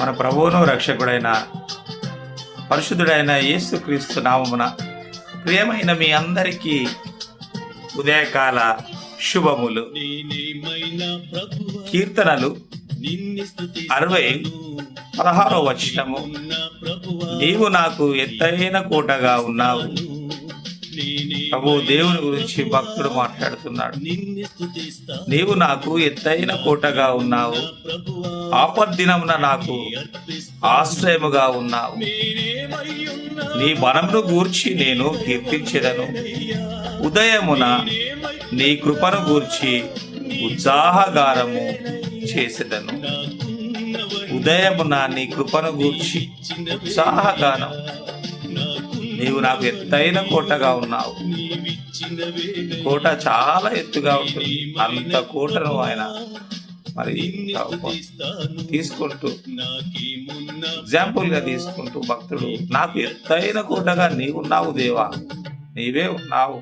మన ప్రభువును రక్షకుడైన పరిశుద్ధుడైన యేసుక్రీస్తు నామమున ప్రియమైన మీ అందరికీ ఉదయకాల శుభములు. కీర్తనలు 60:16 వచనము. నీవు నాకు ఎత్తైన కోటగా ఉన్నావు. ప్రభు దేవుని గురించి భక్తుడు మాట్లాడుతున్నాడు. నీవు నాకు ఎత్తైన కోటగా ఉన్నావు, ఆపద్దినమున నాకు ఆశ్రయముగా ఉన్నావు. నీ బలమును గూర్చి నేను కీర్తించెదను. ఉదయమున నీ కృపను గూర్చి ఉత్సాహగానము చేసెదను. ఉదయమున నీ కృపను గూర్చి ఉత్సాహగానం. నీవు నాకు ఎత్తైన కోటగా ఉన్నావు. కోట చాలా ఎత్తుగా ఉంటుంది. అంత కోటను ఆయన మరి తీసుకుంటూ ఎగ్జాంపుల్గా తీసుకుంటూ భక్తుడు, నాకు ఎత్తైన కోటగా నీవున్నావు దేవా, నీవే ఉన్నావు.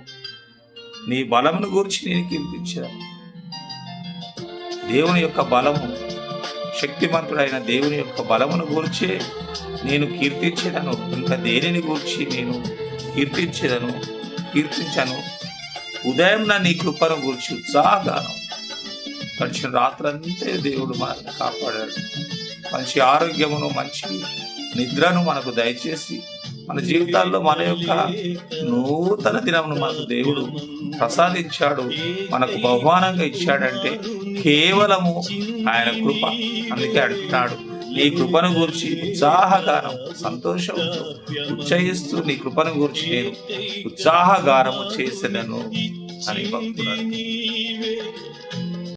నీ బలమును గురించి నేను కీర్తించాను. దేవుని యొక్క బలము, శక్తిమంతుడైన దేవుని యొక్క బలమును గూర్చే నేను కీర్తించేదను. ఇంకా దేనిని గూర్చి నేను కీర్తించను. ఉదయం నీ కృపను గూర్చి ఉత్సాహగానం. గడిచిన రాత్రంతే దేవుడు మనల్ని కాపాడాడు. మంచి ఆరోగ్యమును, మంచి నిద్రను మనకు దయచేసి మన జీవితాల్లో మన యొక్క నూతన దినమును మనకు దేవుడు ప్రసాదించాడు, మనకు బహుమానంగా ఇచ్చాడంటే కేవలము ఆయన కృప. అందుకే అడుగుతున్నాడు, నీ కృపను గూర్చి ఉత్సాహగానం, సంతోషంతో ఉచ్చయిస్తూ నీ కృపను గూర్చి నేను ఉత్సాహగానము చేసేదను అని భక్తుడు.